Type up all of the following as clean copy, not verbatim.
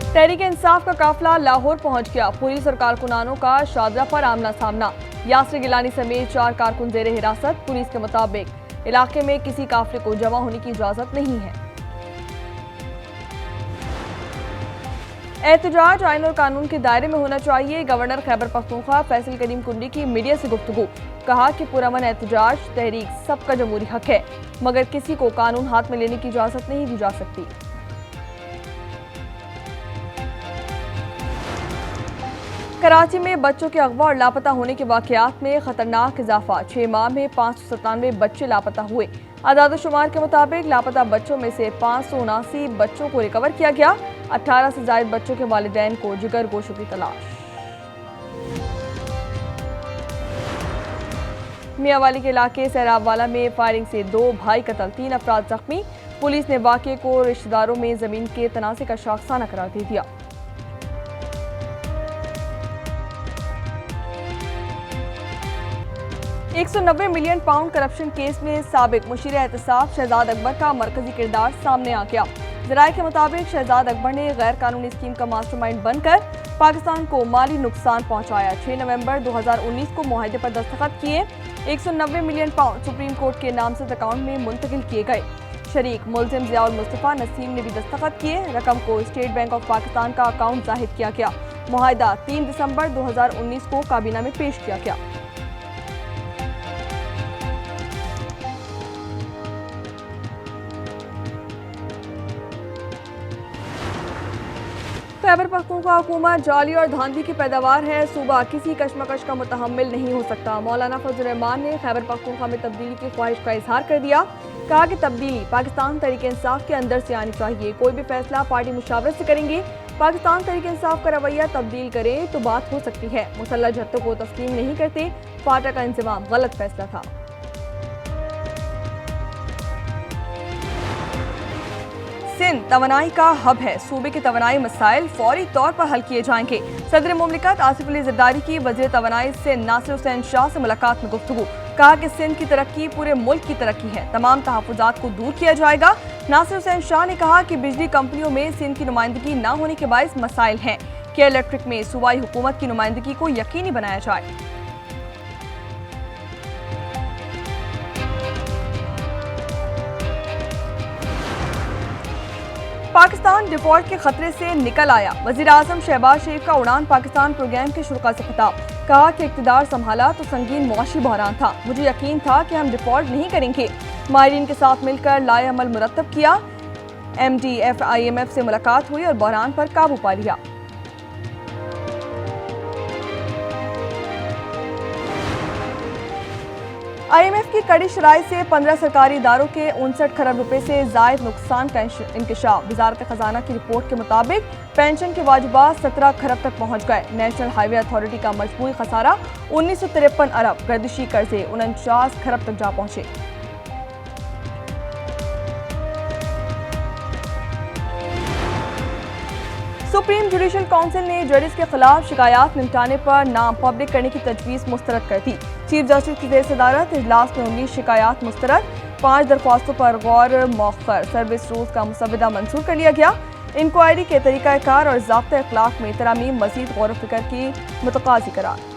तहरीक इंसाफ का काफिला लाहौर पहुंच गया। पुलिस और कारकुनानों का शादरा पर आमना सामना। यासिर गिलानी समेत 4 कारकुन जेर हिरासत। पुलिस के मुताबिक इलाके में किसी काफिले को जमा होने की इजाजत नहीं है। एहतजाज आइन और कानून के दायरे में होना चाहिए। गवर्नर खैबर पख्तूनख्वा फैसल करीम कुंडी की मीडिया से गुफ्तगू। कहा कि पुरअमन एहतजाज तहरीक सबका जमहूरी हक है, मगर किसी को कानून हाथ में लेने की इजाजत नहीं दी जा सकती। कराची में बच्चों के अगवा और लापता होने के वाकयात में खतरनाक इजाफा। 6 माह में 597 बच्चे लापता हुए। आदाद-ओ-शुमार के मुताबिक लापता बच्चों में से 579 बच्चों को रिकवर किया गया। 18 से जायद बच्चों के वालिदैन को जिगर गोशों की तलाश। मियांवाली के इलाके सैराबवाला में फायरिंग से 2 भाई कत्ल, 3 अफराद जख्मी। पुलिस ने वाक़े को रिश्तेदारों में जमीन के तनाज़े का शाखसाना करार दे दिया। £190 मिलियन करप्शन केस में साबिक मुशीर एहतसाब शहजाद अकबर का मरकजी किरदार सामने आ गया। ज़राए के मुताबिक शहजाद अकबर ने गैर कानूनी स्कीम का मास्टरमाइंड बनकर पाकिस्तान को माली नुकसान पहुंचाया। 6 नवंबर 2019 को मुआहदे पर दस्तखत किए। £190 मिलियन सुप्रीम कोर्ट के नामजद अकाउंट में मुंतकिल किए गए। शरीक मुल्जिम ज़ियाउल मुस्तफ़ा नसीम ने भी दस्तखत किए। रकम को स्टेट बैंक ऑफ पाकिस्तान का अकाउंट जाहिर किया गया। मुआहदा 3 दिसंबर 2019 को काबीना में पेश किया गया। खैबर पख्तूनख्वा हुकूमत जाली और धांधली की पैदावार है। सूबा किसी कशमकश का मुतहम्मिल नहीं हो सकता। मौलाना फजल रहमान ने खैबर पख्तूनख्वा में तब्दीली की ख्वाहिश का इजहार कर दिया। कहा कि तब्दीली पाकिस्तान तहरीक इंसाफ के अंदर से आनी चाहिए। कोई भी फैसला पार्टी मुशावरत से करेंगे। पाकिस्तान तहरीक इंसाफ का रवैया तब्दील करे तो बात हो सकती है। मुसल्लह जत्थों को तस्लीम नहीं करते। फाटा का इंतजाम गलत फैसला था। सिंध तवानाई का हब है। सूबे के तवानाई मसाइल फौरी तौर पर हल किए जाएंगे। सदर मुमलिकत आसिफ अली जरदारी की वज़ीर तवानाई सिंध नासिर हुसैन शाह से मुलाकात में गुफ्तगू। कहा कि सिंध की तरक्की पूरे मुल्क की तरक्की है। तमाम तहफ़्फ़ुज़ात को दूर किया जाएगा। नासिर हुसैन शाह ने कहा कि बिजली कंपनियों में सिंध की नुमाइंदगी न होने के बाइस मसाइल हैं। केयर इलेक्ट्रिक में सूबाई हुकूमत की नुमाइंदगी को यकीनी बनाया जाए। पाकिस्तान डिफॉल्ट के खतरे से निकल आया। वज़ीर आज़म शहबाज शरीफ का उड़ान पाकिस्तान प्रोग्राम के शुरा से खिताब। कहा कि इक़्तिदार संभाला तो संगीन मुआशी बहरान था। मुझे यकीन था कि हम डिफॉल्ट नहीं करेंगे। माहिरीन के साथ मिलकर लाए अमल मुरतब किया। MDF IMF से मुलाकात हुई और बहरान पर काबू पा लिया। IMF की कड़ी शराइ से 15 सरकारी इदारों के 59 खरब रुपए से जायद नुकसान का इंकशाफ। वजारत खजाना की रिपोर्ट के मुताबिक पेंशन के वाजिबात 17 खरब तक पहुंच गए। नेशनल हाईवे अथॉरिटी का मजमूई खसारा 1953 अरब, गर्दिशी कर्जे 49 खरब तक जा पहुंचे। सुप्रीम जुडिशल काउंसिल ने जजेस के खिलाफ शिकायत निपटाने पर नाम पब्लिक करने की तजवीज़ मुस्तरद कर दी। चीफ जस्टिस की ज़ेर सदारत इजलास में 19 शिकायत मुस्तरद। 5 दरख्वास्तों पर गौर मौखर सर्विस रूल्स का मुसवदा मंजूर कर लिया गया। इंक्वायरी के तरीक़ाकार और ज़ाब्ता अखलाक में तरामीम मज़ीद गौर फिक्र की मुतकाज़ी करार।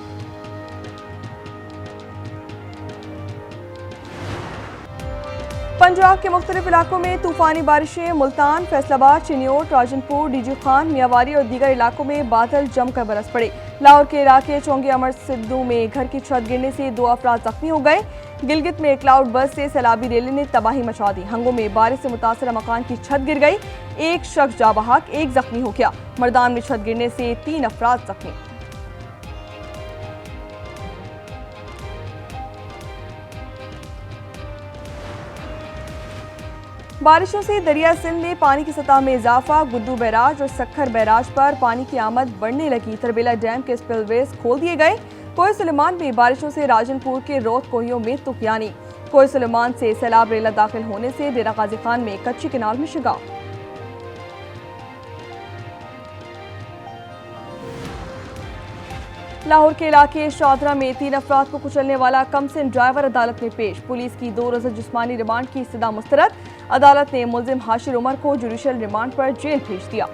पंजाब के मुख्तलिफ इलाकों में तूफानी बारिशें। मुल्तान, फैसलाबाद, चिन्योट, राजनपुर, डीजी खान, मियांवारी और दीगर इलाकों में बादल जमकर बरस पड़े। लाहौर के इलाके चौंगे अमर सिद्धू में घर की छत गिरने से 2 अफराद जख्मी हो गए। गिलगित में क्लाउड बस से सैलाबी रैली ने तबाही मचा दी। हंगों में बारिश से मुतासरा मकान की छत गिर गई। 1 शख्स जा बहक, 1 जख्मी हो गया। मर्दान में छत गिरने से 3 अफराद जख्मी। बारिशों से दरिया सिंध में पानी की सतह में इजाफा। गुद्दू बैराज और सखर बैराज पर पानी की आमद बढ़ने लगी। तरबेला डैम के स्पिलवेज खोल दिए गए। कोई सुलेमान में बारिशों से राजनपुर के रोत कोहियों में तुगयानी। कोई सुलेमान से सैलाब रेला दाखिल होने से डेरा गाजी खान में कच्ची किनाल में शिगाव। लाहौर के इलाके शादरा में 3 अफराद को कुचलने वाला कमसिन ड्राइवर अदालत में पेश। पुलिस की 2 रोज़ा जिस्मानी रिमांड की इस्तदा मुस्तरद। अदालत ने मुल्जिम हाशिर उमर को जुडिशल रिमांड पर जेल भेज दिया।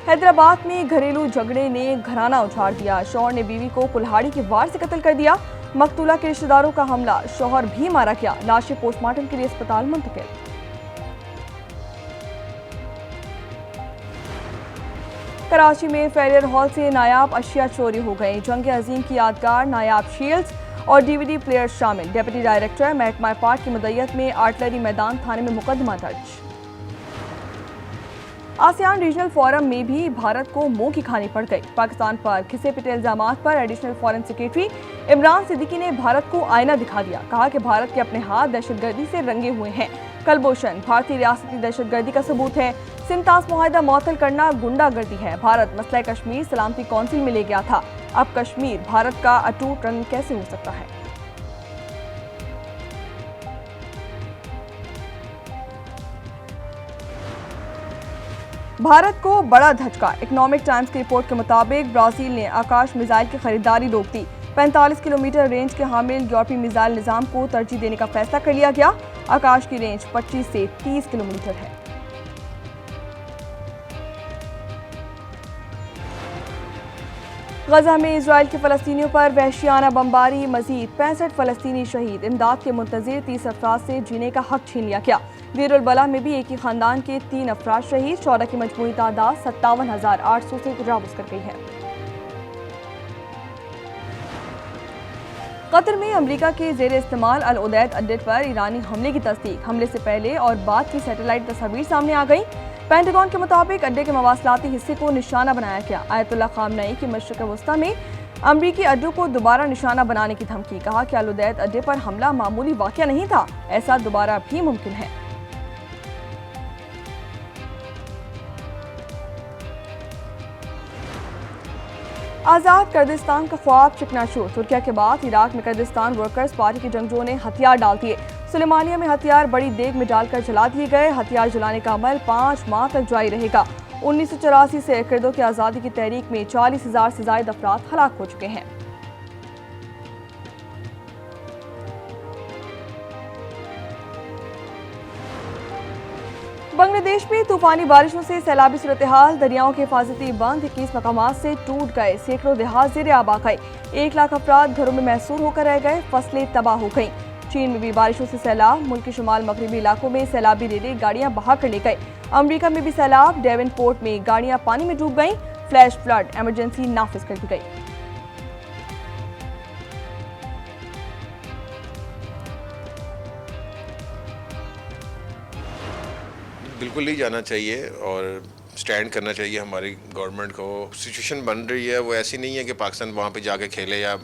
हैदराबाद में घरेलू झगड़े ने घराना उछाड़ दिया। शौहर ने बीवी को कुल्हाड़ी के वार से कत्ल कर दिया। मकतूला के रिश्तेदारों का हमला, शौहर भी मारा गया। लाशें पोस्टमार्टम के लिए अस्पताल मुंतकिल। कराची में फेरियर हॉल से नायाब अशिया चोरी हो गई। जंग अजीम की यादगार, नायाब शील्ड्स और डीवीडी प्लेयर शामिल। डिप्टी डायरेक्टर महकमा पाक की मदयत में आर्टिलरी मैदान थाने में मुकदमा दर्ज। आसियान रीजनल फोरम में भी भारत को मुंह की खानी पड़ गई। पाकिस्तान पर घिसे पिटे इल्जामात पर additional foreign secretary Imran Siddiqui ने भारत को आईना दिखा दिया। कहा कि भारत के अपने हाथ दहशतगर्दी से रंगे हुए हैं। कलभूषण भारतीय रियासती दहशतगर्दी का सबूत है। सिंतास मुआहदा मुअत्तल करना गुंडागर्दी है। भारत मसला कश्मीर सलामती कौंसिल में ले गया था। अब कश्मीर भारत का अटूट रंग कैसे हो सकता है? भारत को बड़ा धचका। इकोनॉमिक टाइम्स की रिपोर्ट के मुताबिक ब्राजील ने आकाश मिसाइल की खरीदारी रोक दी। 45 किलोमीटर रेंज के हामिल यूरोपीय मिसाइल निजाम को तरजीह देने का फैसला कर लिया गया। आकाश की रेंज 25 से 30 किलोमीटर है। गजा में इजराइल के फलस्तीनियों पर वहशियाना बमबारी, मजीद 65 फलस्तीनी शहीद। इमदाद के मुंतजिर 30 अफराद से जीने का हक छीन लिया गया। देर बला में भी एक ही खानदान के 3 अफराद शहीद। शोहदा की मजमूई तादाद 57,800 से तजावुज कर गई है। कतर में अमरीका के जेर इस्तेमाल अल उदैद अड्डे पर ईरानी हमले की तस्दीक। हमले से पहले और बाद की सैटेलाइट तस्वीर सामने आ गई। पेंटागन के मुताबिक अड्डे के मवासलाती हिस्से को निशाना बनाया गया। आयतुल्लाह खामनई की मशरिक़ वस्ता में अमरीकी अड्डों को दोबारा निशाना बनाने की धमकी। कहा कि अल उदैद अड्डे पर हमला मामूली वाक़या नहीं था, ऐसा दोबारा भी मुमकिन है। आज़ाद कुर्दिस्तान का ख्वाब चिकनाचूर। तुर्किया के बाद इराक में कुर्दिस्तान वर्कर्स पार्टी के जंगजों ने हथियार डाल दिए। सुलेमानिया में हथियार बड़ी देग में डालकर जला दिए गए। हथियार जलाने का अमल 5 माह तक जारी रहेगा। 1984 से कुर्दों की आज़ादी की तहरीक में 40,000 से ज़ायद अफराद हलाक हो चुके हैं। बांग्लादेश में तूफानी बारिशों से सैलाबी सूरत हाल। दरियाओं के हिफाजती बंद 21 मकामात से टूट गए। सैकड़ों देहात ज़ेर आब आ गए। 1 लाख अफराद घरों में महसूर होकर रह गए। फसलें तबाह हो गईं। चीन में भी बारिशों से सैलाब। मुल्क के शुमाल मगरबी इलाकों में सैलाबी रेले गाड़ियां बहा कर ले गए। अमरीका में भी सैलाब। डेवनपोर्ट में गाड़ियां पानी में डूब गईं। फ्लैश फ्लड इमरजेंसी नाफिज कर दी गई। बिल्कुल नहीं जाना चाहिए और स्टैंड करना चाहिए हमारी गवर्नमेंट को। सिचुएशन बन रही है वो ऐसी नहीं है कि पाकिस्तान वहाँ पे जाके खेले या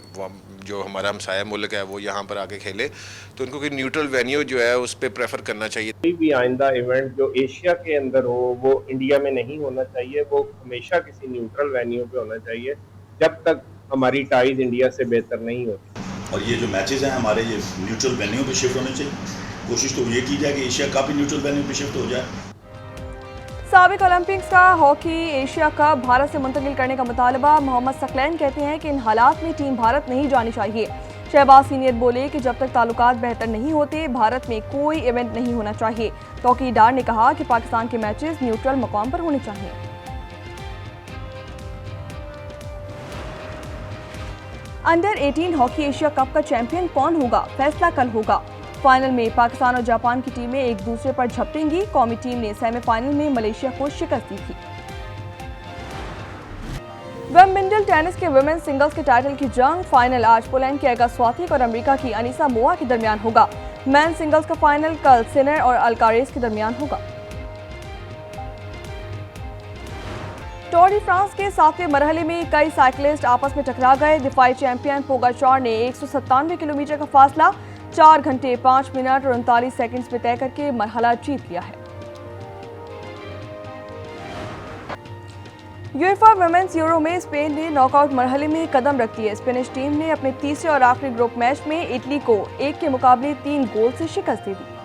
जो हमारा हमसाया मुल्क है वो यहाँ पर आके खेले, तो उनको कोई न्यूट्रल वेन्यू जो है उस पर प्रेफर करना चाहिए। कोई भी आइंदा इवेंट जो एशिया के अंदर हो वो इंडिया में नहीं होना चाहिए। वो हमेशा किसी न्यूट्रल वेन्यू पे होना चाहिए जब तक हमारी टाइज इंडिया से बेहतर नहीं होती। और ये जो मैचेस हैं हमारे ये न्यूट्रल वेन्यू पे शिफ्ट होने चाहिए। कोशिश तो ये की जाए कि एशिया कप न्यूट्रल वेन्यू पे शिफ्ट हो जाए। साबिक ओलंपिक्स का हॉकी एशिया कप भारत से मुंतकिल करने का मुतालबा। मोहम्मद सकलैन कहते हैं कि इन हालात में टीम भारत नहीं जानी चाहिए। शहबाज सीनियर बोले कि जब तक ताल्लुकात बेहतर नहीं होते भारत में कोई इवेंट नहीं होना चाहिए। तौकीर डार ने कहा कि पाकिस्तान के मैचेस न्यूट्रल मकाम पर होने चाहिए। अंडर 18 हॉकी एशिया कप का चैंपियन कौन होगा, फैसला कल होगा। फाइनल में पाकिस्तान और जापान की टीमें एक दूसरे पर झपटेंगी। कौमी टीम ने सेमीफाइनल में मलेशिया को शिकस्त दी थी। विंबलडन टेनिस के वुमेन्स सिंगल्स के टाइटल की जंग फाइनल आज पोलैंड के एगा स्वातिक और अमेरिका की अनीसा मोआ के दरमियान होगा। मेन सिंगल्स का फाइनल कल सिनर और अल्कारेज के दरमियान होगा। टूर डी फ्रांस के 7वें मरहले में कई साइकिलिस्ट आपस में टकरा गए। दिफाई चैंपियन पोगाचार ने 197 किलोमीटर का फासला 4 घंटे 5 मिनट और 39 सेकंड्स में तय करके मरहला जीत लिया है। यूएफा वुमेन्स यूरो में स्पेन ने नॉकआउट मरहले में कदम रख दिए। स्पेनिश टीम ने अपने तीसरे और आखिरी ग्रुप मैच में इटली को 1 के मुकाबले 3 गोल से शिकस्त दे दी।